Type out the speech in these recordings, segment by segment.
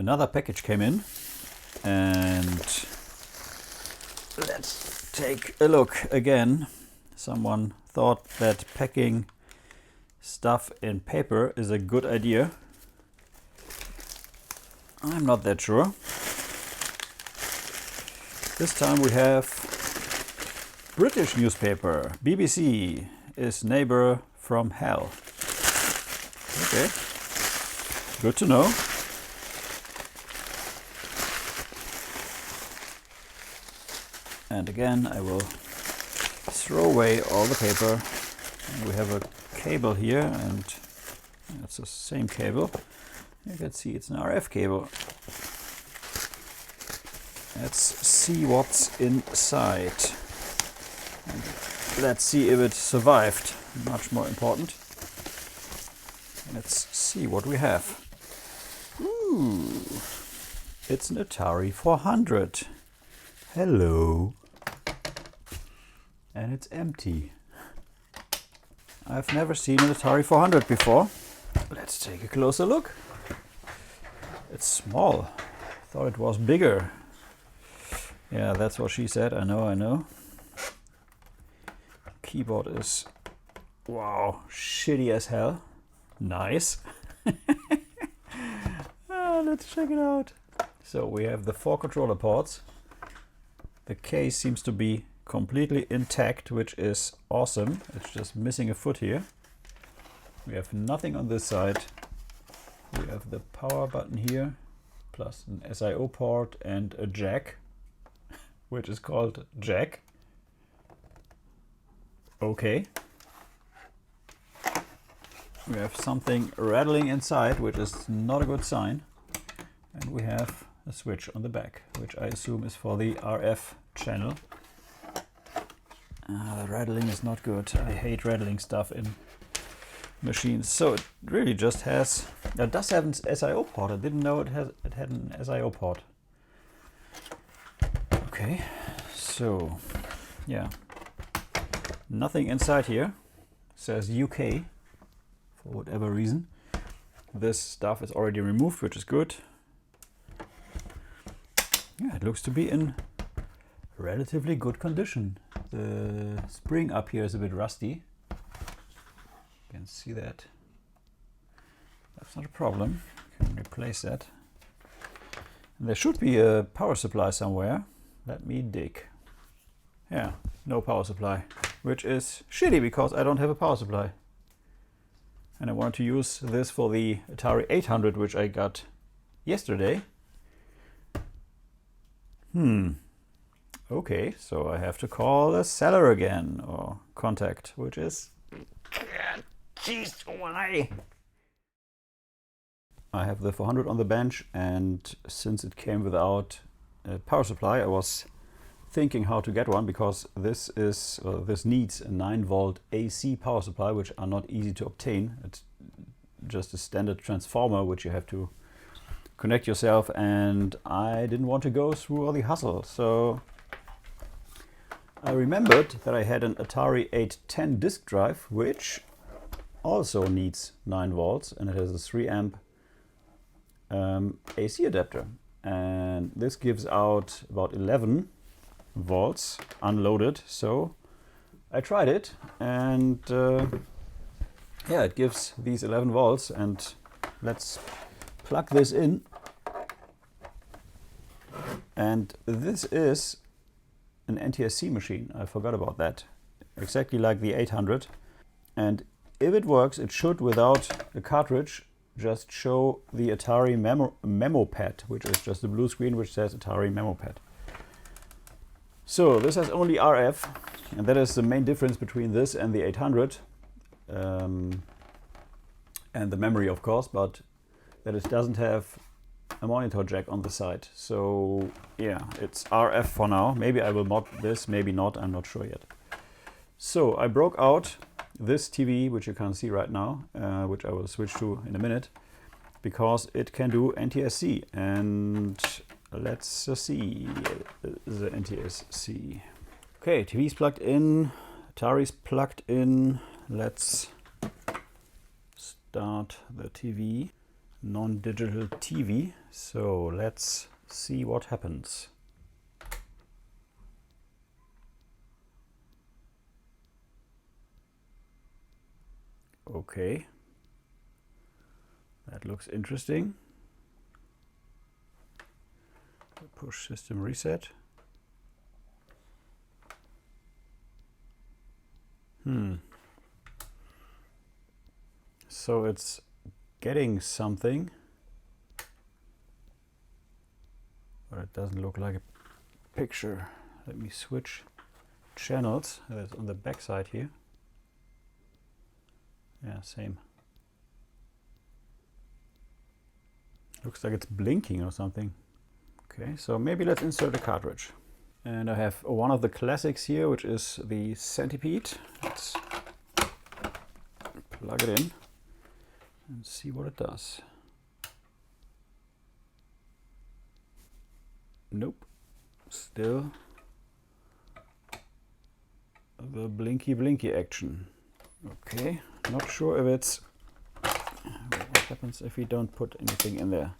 Another package came in, and let's take a look again. Someone thought that packing stuff in paper is a good idea. I'm not that sure. This time we have British newspaper. BBC is neighbor from hell. Okay, good to know. And again, I will throw away all the paper. And we have a cable here, and it's the same cable. You can see it's an RF cable. Let's see what's inside. And let's see if it survived. Much more important. Let's see what we have. Ooh, it's an Atari 400. Hello. And it's empty. I've never seen an Atari 400 before. Let's take a closer look. It's small. Thought it was bigger. Yeah, that's what she said. I know. Keyboard is, wow, shitty as hell. Nice. Let's check it out. So we have the 4 controller ports. The case seems to be completely intact, which is awesome. It's just missing a foot here. We have nothing on this side. We have the power button here, plus an SIO port and a jack, which is called jack. Okay. We have something rattling inside, which is not a good sign. And we have a switch on the back, which I assume is for the RF channel. The rattling is not good. I hate rattling stuff in machines. So it really just has, it does have an SIO port. I didn't know it had an SIO port. Okay, so yeah, nothing inside here. It says UK for whatever reason. This stuff is already removed, which is good. Yeah, it looks to be in relatively good condition. The spring up here is a bit rusty. You can see that. That's not a problem. You can replace that. And there should be a power supply somewhere. Let me dig. Yeah, no power supply, which is shitty because I don't have a power supply. And I wanted to use this for the Atari 800, which I got yesterday. Okay, so I have to call a seller again, or contact, which is, jeez, why? I have the 400 on the bench, and since it came without a power supply, I was thinking how to get one, because this needs a 9-volt AC power supply, which are not easy to obtain. It's just a standard transformer, which you have to connect yourself, and I didn't want to go through all the hassle. So I remembered that I had an Atari 810 disk drive, which also needs 9 volts, and it has a 3 amp AC adapter. And this gives out about 11 volts unloaded. So I tried it, and yeah, it gives these 11 volts. And let's plug this in. And this is an NTSC machine. I forgot about that. Exactly like the 800. And if it works, it should, without a cartridge, just show the Atari memo pad, which is just a blue screen which says Atari memo pad. So this has only RF, and that is the main difference between this and the 800. And the memory, of course, but that it doesn't have a monitor jack on the side. So yeah, it's RF for now. Maybe I will mod this, maybe not, I'm not sure yet. So I broke out this TV, which you can't see right now, which I will switch to in a minute, because it can do NTSC. And let's see the NTSC. Okay, TV's plugged in, Atari's plugged in. Let's start the TV. non-digital TV. So let's see what happens. Okay, that looks interesting. Push system reset. So it's getting something, but it doesn't look like a picture. Let me switch channels. That's on the back side here. Yeah, same. Looks like it's blinking or something. Okay, so maybe let's insert a cartridge. And I have one of the classics here, which is the Centipede. Let's plug it in and see what it does. Nope, still the blinky action. Okay, not sure if it's... What happens if we don't put anything in there?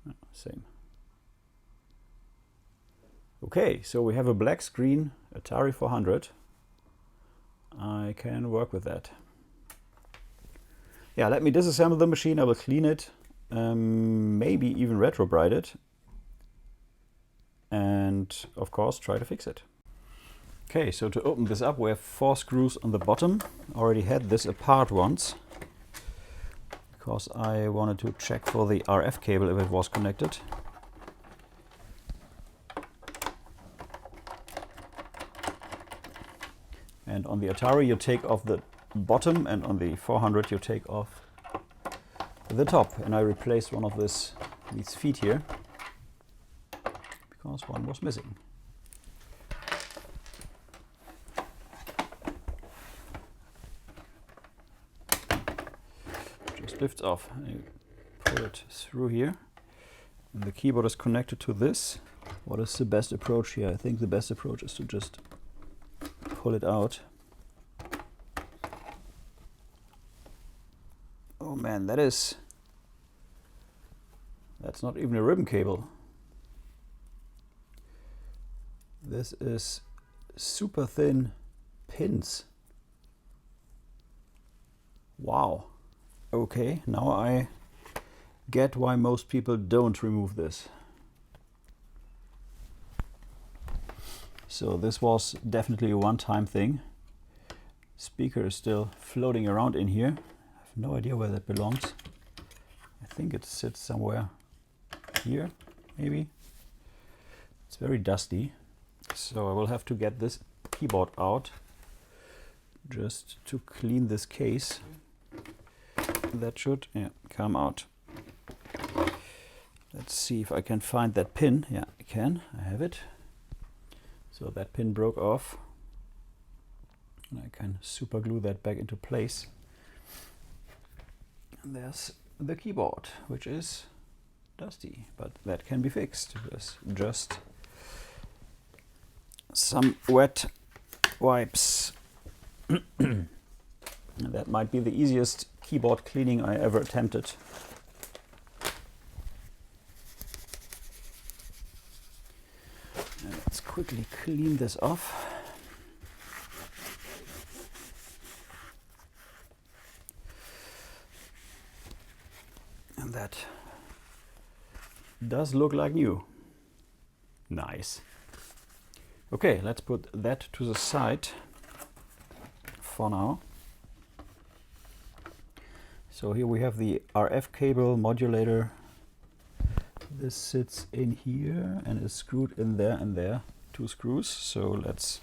Oh, same. Okay, so we have a black screen Atari 400. I can work with that. Yeah, let me disassemble the machine. I will clean it, maybe even retrobrite it, and of course try to fix it. Okay, so to open this up we have 4 screws on the bottom. I already had this apart once because I wanted to check for the RF cable if it was connected. And on the Atari you take off the bottom, and on the 400 you take off the top. And I replaced one of these feet here because one was missing. Just lifts off and you pull it through here. And the keyboard is connected to this. What is the best approach here? I think the best approach is to just pull it out. Oh man, that's not even a ribbon cable. This is super thin pins. Wow. Okay, now I get why most people don't remove this. So this was definitely a one-time thing. Speaker is still floating around in here. I have no idea where that belongs. I think it sits somewhere here, maybe. It's very dusty. So I will have to get this keyboard out just to clean this case. That should come out. Let's see if I can find that pin. Yeah, I can. I have it. So that pin broke off. And I can super glue that back into place. And there's the keyboard, which is dusty, but that can be fixed with just some wet wipes. And that might be the easiest keyboard cleaning I ever attempted. Let's quickly clean this off. And that does look like new. Nice. Okay, let's put that to the side for now. So here we have the RF cable modulator. This sits in here and is screwed in there and there. 2 screws. So let's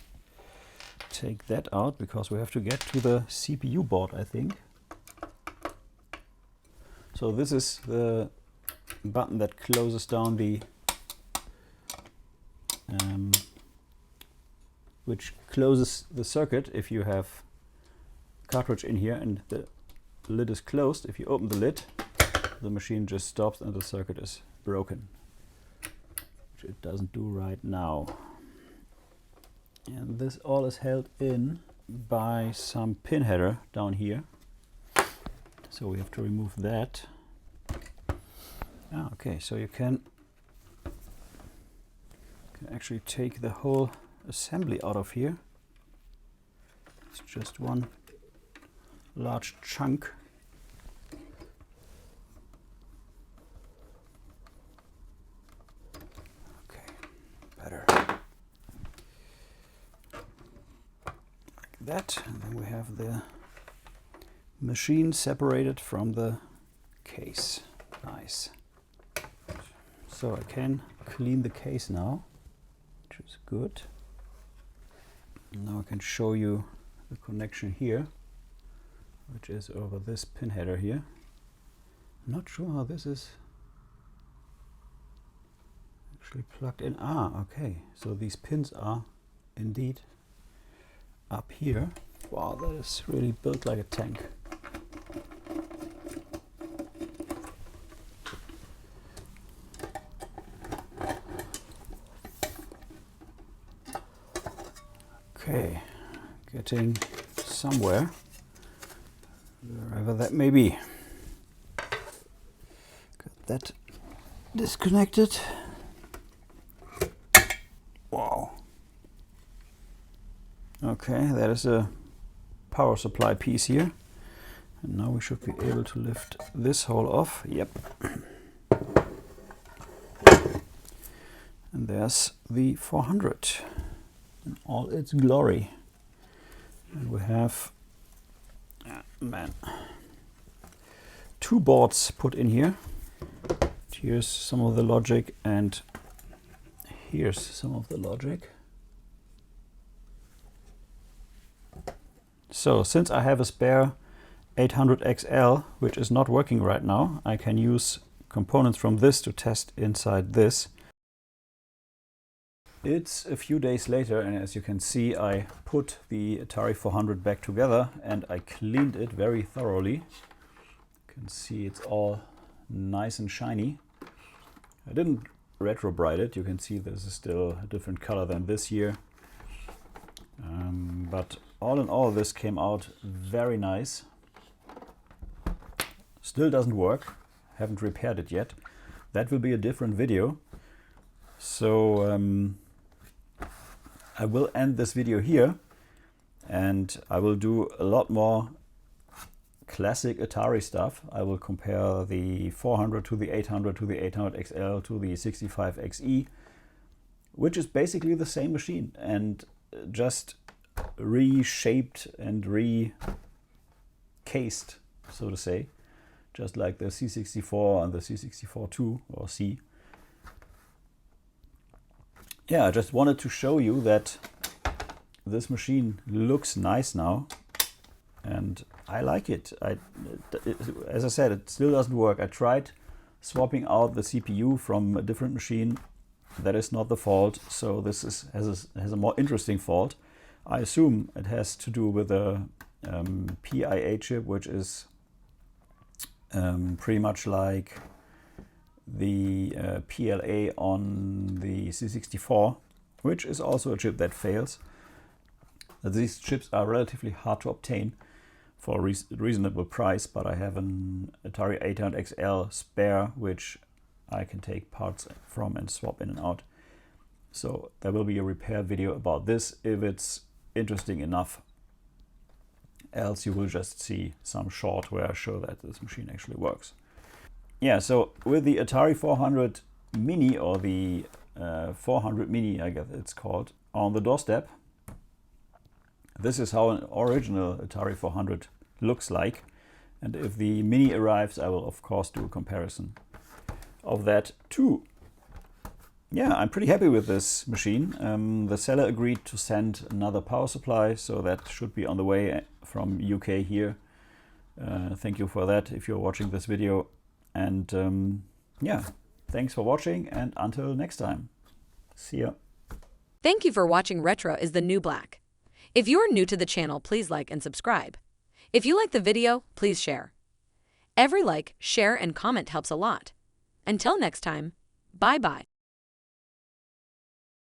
take that out because we have to get to the CPU board, I think. So this is the button that closes down the which closes the circuit if you have cartridge in here and the lid is closed. If you open the lid, the machine just stops and the circuit is broken, which it doesn't do right now. And this all is held in by some pin header down here. So so we have to remove that. Okay, so you can actually take the whole assembly out of here. It's just one large chunk. Okay, better. Like that, and then we have the machine separated from the case. Nice. So I can clean the case now, which is good. And now I can show you the connection here, which is over this pin header here. I'm not sure how this is actually plugged in. Okay, so these pins are indeed up here. Wow, that is really built like a tank. Okay, getting somewhere, wherever that may be. Got that disconnected. Wow. Okay, that is a power supply piece here. And now we should be able to lift this hole off. Yep. And there's the 400 in all its glory. And we have, two boards put in here. Here's some of the logic, and here's some of the logic. So since I have a spare 800XL, which is not working right now, I can use components from this to test inside this. It's a few days later, and as you can see, I put the Atari 400 back together and I cleaned it very thoroughly. You can see it's all nice and shiny. I didn't retro bright it. You can see this is still a different color than this year. But all in all, this came out very nice. Still doesn't work. Haven't repaired it yet. That will be a different video. So I will end this video here, and I will do a lot more classic Atari stuff. I will compare the 400 to the 800 to the 800XL to the 65XE, which is basically the same machine and just reshaped and recased, so to say, just like the C64 and the C64-2 or C. Yeah, I just wanted to show you that this machine looks nice now, and I like it. As I said, it still doesn't work. I tried swapping out the CPU from a different machine. That is not the fault, so this has a more interesting fault. I assume it has to do with a PIA chip, which is pretty much like the PLA on the C64, which is also a chip that fails. These chips are relatively hard to obtain for a reasonable price, but I have an Atari 800XL spare, which I can take parts from and swap in and out. So there will be a repair video about this if it's interesting enough. Else you will just see some short where I show that this machine actually works. Yeah, so with the Atari 400 Mini, or the 400 Mini, I guess it's called, on the doorstep, this is how an original Atari 400 looks like. And if the Mini arrives, I will of course do a comparison of that too. Yeah, I'm pretty happy with this machine. The seller agreed to send another power supply, so that should be on the way from UK here. Thank you for that if you're watching this video. And yeah, thanks for watching, and until next time. See ya. Thank you for watching Retro is the New Black. If you're new to the channel, please like and subscribe. If you like the video, please share. Every like, share, and comment helps a lot. Until next time, bye-bye.